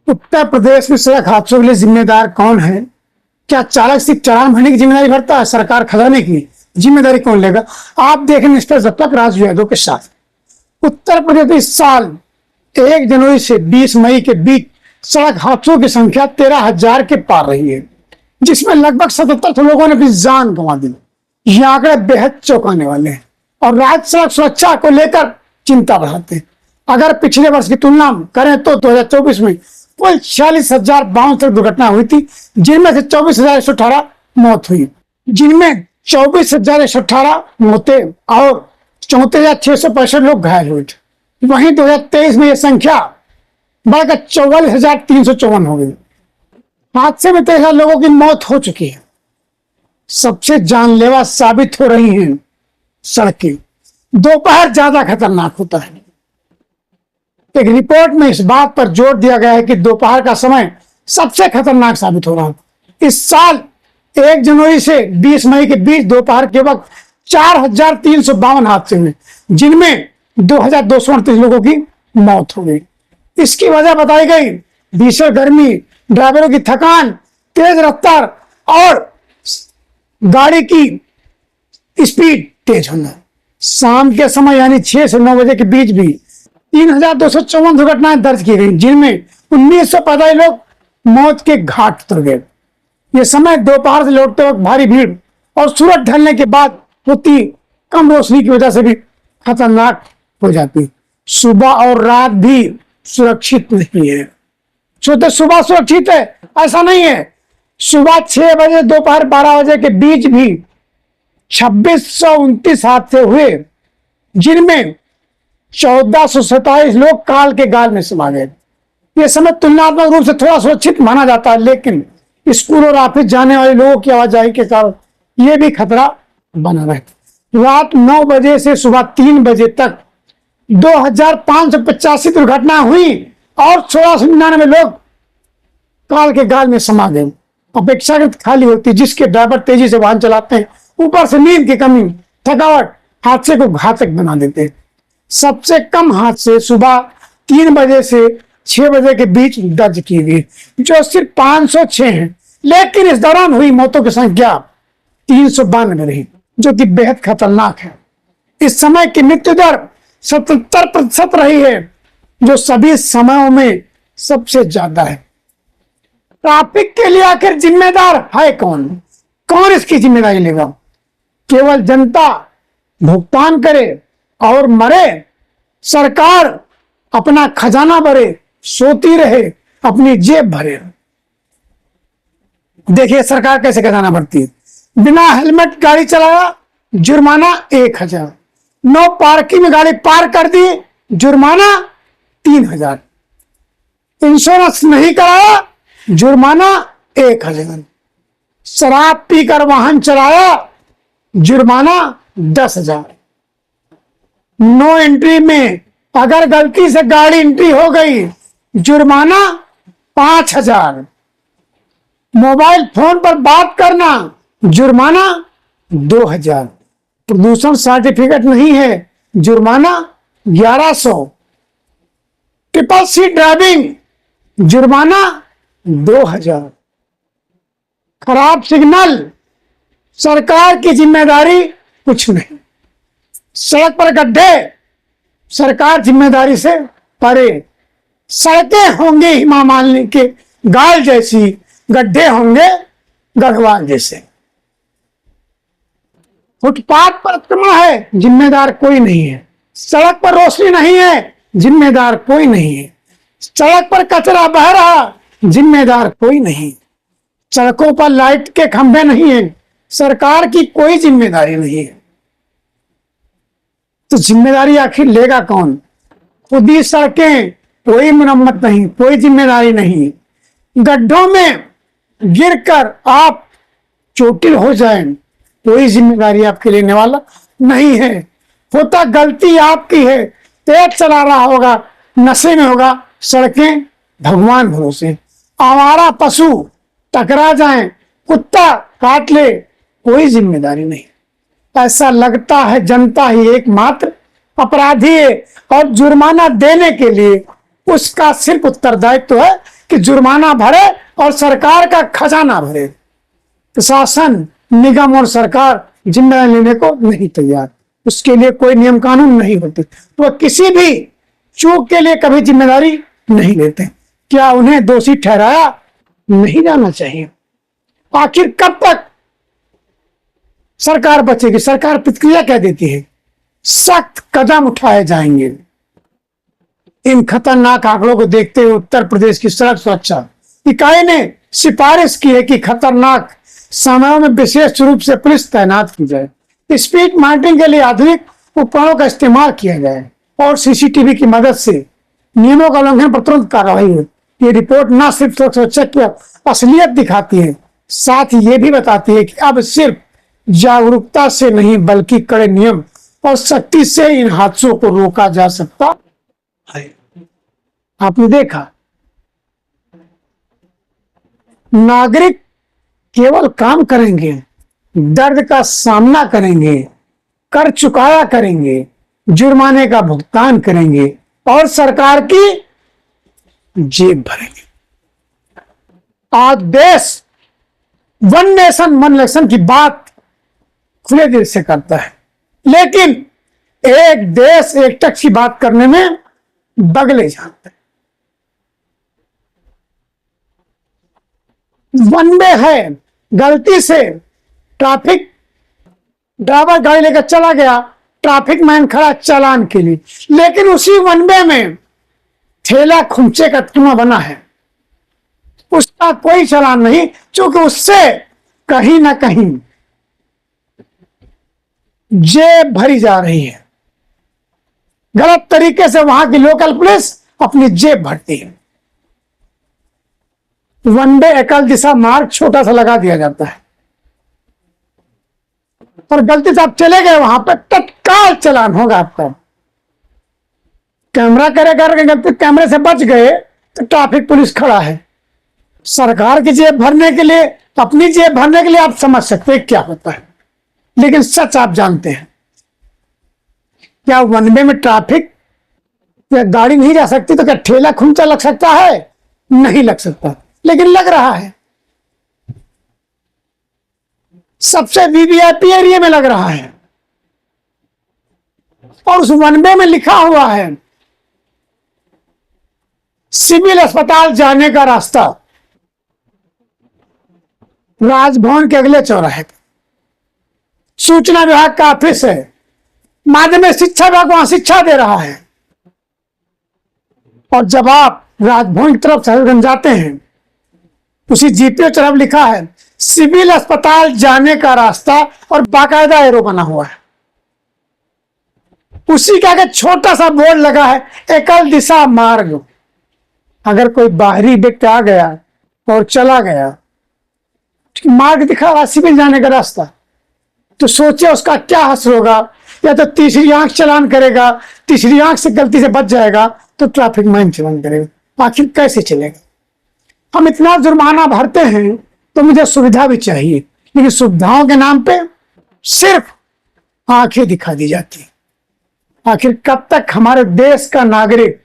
उत्तर प्रदेश में सड़क हादसों के लिए जिम्मेदार कौन है? क्या चालक सिर्फ चालान भरने की जिम्मेदारी भरता है? सरकार खजाने की जिम्मेदारी कौन लेगा? आप देखें मिस्टर जब तक राजू यादव के साथ उत्तर प्रदेश में इस साल 1 जनवरी से 20 मई के बीच सड़क हादसों की संख्या 13,000 के पार रही है, जिसमें लगभग 77 लोगों ने अपनी जान गंवा दी। ये आंकड़े बेहद चौंकाने वाले हैं और राज्य सड़क सुरक्षा को लेकर चिंता बढ़ाते हैं। अगर पिछले वर्ष की तुलना करें तो 2024 में कुल 46,052 सड़क दुर्घटना हुई थी, जिनमें से 24,118 मौत हुई, जिनमें 24,118 मौतें और 34,665 लोग घायल हुए थे। वहीं 2023 में यह संख्या बढ़कर 44,354 हो गई। हादसे में 13 लोगों की मौत हो चुकी है। सबसे जानलेवा साबित हो रही हैं सड़कें। दोपहर ज्यादा खतरनाक होता है। एक रिपोर्ट में इस बात पर जोर दिया गया है कि दोपहर का समय सबसे खतरनाक साबित हो रहा है। इस साल 1 जनवरी से 20 मई के बीच दोपहर के वक्त 4,352 हादसे हुए, जिनमें 2,238 लोगों की मौत हो गई। इसकी वजह बताई गई भीषण गर्मी, ड्राइवरों की थकान, तेज रफ्तार और गाड़ी की स्पीड तेज होना। शाम के समय यानी 6 से 9 बजे के बीच भी 3,254 दुर्घटनाएं दर्ज की गई, जिनमें 1,945 लोग मौत के घाट उतर गए। यह समय दोपहर से लौटते वक्त भारी भीड़ और सूरज ढलने के बाद होती कम रोशनी की वजह से भी खतरनाक हो जाती। सुबह और रात भी सुरक्षित नहीं है। सोचते सुबह सुरक्षित है, ऐसा नहीं है। सुबह 6 बजे दोपहर 12 बजे के बीच भी 2,629 हादसे हुए, जिनमें 1,427 लोग काल के गाल में समा गए। यह समय तुलनात्मक रूप से थोड़ा सुरक्षित माना जाता है, लेकिन स्कूल और ऑफिस जाने वाले लोगों की आवाजाही के कारण यह भी खतरा बना रहता। रात 9 बजे से सुबह 3 बजे तक 2,585 दुर्घटना हुई और 1,699 लोग काल के गाल में समा गए। अपेक्षाकृत खाली होती, जिसके ड्राइवर तेजी से वाहन चलाते हैं, ऊपर से नींद की कमी, थकावट हादसे को घातक बना देते हैं। सबसे कम हादसे सुबह 3 बजे से 6 बजे के बीच दर्ज की गई, जो सिर्फ 506 हैं, लेकिन इस दौरान हुई मौतों की संख्या 392 रही, जो कि बेहद खतरनाक है। इस समय की मृत्यु दर 77% रही है, जो सभी समयों में सबसे ज्यादा है। ट्रैफिक के लिए आखिर जिम्मेदार है कौन? कौन इसकी जिम्मेदारी लेगा? केवल जनता भुगतान करे और मरे? सरकार अपना खजाना भरे, सोती रहे, अपनी जेब भरे? देखिए सरकार कैसे खजाना भरती है। बिना हेलमेट गाड़ी चलाया जुर्माना 1,000, नो पार्किंग में गाड़ी पार्क कर दी जुर्माना 3,000, इंश्योरेंस नहीं कराया जुर्माना 1,000, शराब पीकर वाहन चलाया जुर्माना 10,000, नो एंट्री में अगर गलती से गाड़ी एंट्री हो गई जुर्माना 5,000, मोबाइल फोन पर बात करना जुर्माना 2,000, प्रदूषण सर्टिफिकेट नहीं है जुर्माना 1,100, ट्रिपल सी ड्राइविंग जुर्माना 2,000, खराब सिग्नल सरकार की जिम्मेदारी कुछ नहीं, सड़क पर गड्ढे सरकार जिम्मेदारी से परे, सड़कें होंगी हिमा मालिनी के गाल जैसी, गड्ढे होंगे गढ़वाल जैसे। फुटपाथ पर अतिक्रमण है, जिम्मेदार कोई नहीं है। सड़क पर रोशनी नहीं है, जिम्मेदार कोई नहीं है। सड़क पर कचरा बह रहा, जिम्मेदार कोई नहीं। सड़कों पर लाइट के खंभे नहीं है, सरकार की कोई जिम्मेदारी नहीं है। तो जिम्मेदारी आखिर लेगा कौन? खुद ही सड़कें, कोई मरम्मत नहीं, कोई जिम्मेदारी नहीं। गड्ढों में गिरकर आप चोटिल हो जाएं, कोई जिम्मेदारी आपके लेने वाला नहीं है। होता गलती आपकी है, तेज चला रहा होगा, नशे में होगा, सड़कें भगवान भरोसे। आवारा पशु टकरा जाएं, कुत्ता काट ले, कोई जिम्मेदारी नहीं। ऐसा लगता है जनता ही एकमात्र अपराधी है और जुर्माना देने के लिए उसका सिर्फ उत्तरदायित्व है कि जुर्माना भरे और सरकार का खजाना भरे। प्रशासन, निगम और सरकार जिम्मेदारी लेने को नहीं तैयार, उसके लिए कोई नियम कानून नहीं होते, तो वह किसी भी चूक के लिए कभी जिम्मेदारी नहीं लेते। क्या उन्हें दोषी ठहराया नहीं जाना चाहिए? आखिर कब तक सरकार बचेगी? सरकार प्रतिक्रिया क्या देती है? सख्त कदम उठाए जाएंगे। इन खतरनाक आंकड़ों को देखते हुए उत्तर प्रदेश की सड़क सुरक्षा इकाई ने सिफारिश की है कि खतरनाक समयों में विशेष रूप से पुलिस तैनात की जाए, स्पीड मॉनिटरिंग के लिए आधुनिक उपकरणों का इस्तेमाल किया जाए और सीसीटीवी की मदद से नियमों का उल्लंघन पर तुरंत कार्रवाई हो। ये रिपोर्ट न सिर्फ सड़क सुरक्षा की असलियत दिखाती है, साथ ही ये भी बताती है कि अब सिर्फ जागरूकता से नहीं बल्कि कड़े नियम और सख्ती से इन हादसों को रोका जा सकता है। आपने देखा, नागरिक केवल काम करेंगे, दर्द का सामना करेंगे, कर चुकाया करेंगे, जुर्माने का भुगतान करेंगे और सरकार की जेब भरेंगे। आज देश वन नेशन वन इलेक्शन की बात खुले दिल से करता है, लेकिन एक देश एक टैक्स की बात करने में बगले जानते हैं। वन वे है, गलती से ट्रैफिक ड्राइवर गाड़ी लेकर चला गया, ट्रैफिक मैन खड़ा चालान के लिए, लेकिन उसी वन वे में ठेला खुमचे का धुआं बना है, उसका कोई चालान नहीं, क्योंकि उससे कहीं ना कहीं जेब भरी जा रही है। गलत तरीके से वहां की लोकल पुलिस अपनी जेब भरती है। वन वे एकल दिशा मार्ग छोटा सा लगा दिया जाता है और गलती से आप चले गए वहां पर, तत्काल चालान होगा आपका। कैमरा करेगा, गलती कैमरे से बच गए तो ट्रैफिक पुलिस खड़ा है। सरकार की जेब भरने के लिए, अपनी जेब भरने के लिए आप समझ सकते हैं क्या होता है, लेकिन सच आप जानते हैं क्या वन वे में ट्रैफिक गाड़ी नहीं जा सकती? तो क्या ठेला खुमचा लग सकता है? नहीं लग सकता, लेकिन लग रहा है। सबसे वीवीआईपी एरिया में लग रहा है और उस वन वे में लिखा हुआ है सिविल अस्पताल जाने का रास्ता राजभवन के अगले चौराहे पर। सूचना विभाग का ऑफिस है, माध्यमिक शिक्षा विभाग वहां शिक्षा दे रहा है, और जब आप राजभवन की तरफ सहजगंज जाते हैं, उसी जीपीओ तरफ लिखा है सिविल अस्पताल जाने का रास्ता और बाकायदा एरो बना हुआ है। उसी के आगे छोटा सा बोर्ड लगा है एकल दिशा मार्ग। अगर कोई बाहरी व्यक्ति आ गया और चला गया, मार्ग दिखा रहा सिविल जाने का रास्ता, तो सोचे उसका क्या हश्र होगा। या तो तीसरी आंख चलान करेगा, तीसरी आंख से गलती से बच जाएगा तो ट्रैफिक माइन चलान करेगा। आखिर कैसे चलेगा? हम इतना जुर्माना भरते हैं तो मुझे सुविधा भी चाहिए, लेकिन सुविधाओं के नाम पे सिर्फ आंखें दिखा दी जाती है। आखिर कब तक हमारे देश का नागरिक,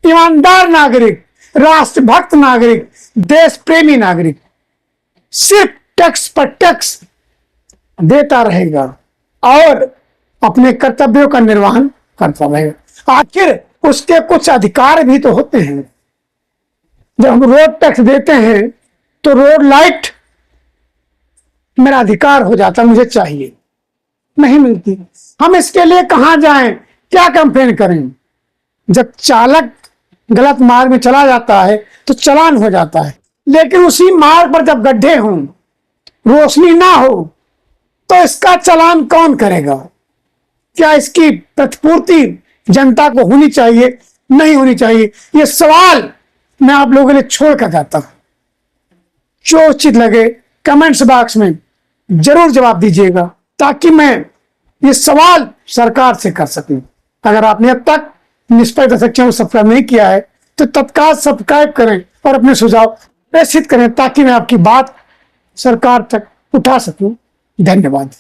ईमानदार नागरिक, राष्ट्रभक्त नागरिक, देश प्रेमी नागरिक सिर्फ टैक्स पर टैक्स देता रहेगा और अपने कर्तव्यों का निर्वहन करता रहेगा? आखिर उसके कुछ अधिकार भी तो होते हैं। जब हम रोड टैक्स देते हैं तो रोड लाइट मेरा अधिकार हो जाता, मुझे चाहिए, नहीं मिलती। हम इसके लिए कहां जाएं, क्या कंप्लेन करें? जब चालक गलत मार्ग में चला जाता है तो चालान हो जाता है, लेकिन उसी मार्ग पर जब गड्ढे हों, रोशनी ना हो, तो इसका चालान कौन करेगा? क्या इसकी प्रतिपूर्ति जनता को होनी चाहिए, नहीं होनी चाहिए? ये सवाल मैं आप लोगों के लिए छोड़ कर जाता हूं। जो उचित लगे कमेंट्स बॉक्स में जरूर जवाब दीजिएगा, ताकि मैं ये सवाल सरकार से कर सकूं। अगर आपने अब तक निष्पक्ष दर्शक चैनल सब्सक्राइब नहीं किया है तो तत्काल सब्सक्राइब करें और अपने सुझाव प्रेषित करें, ताकि मैं आपकी बात सरकार तक उठा सकूं। धन्यवाद।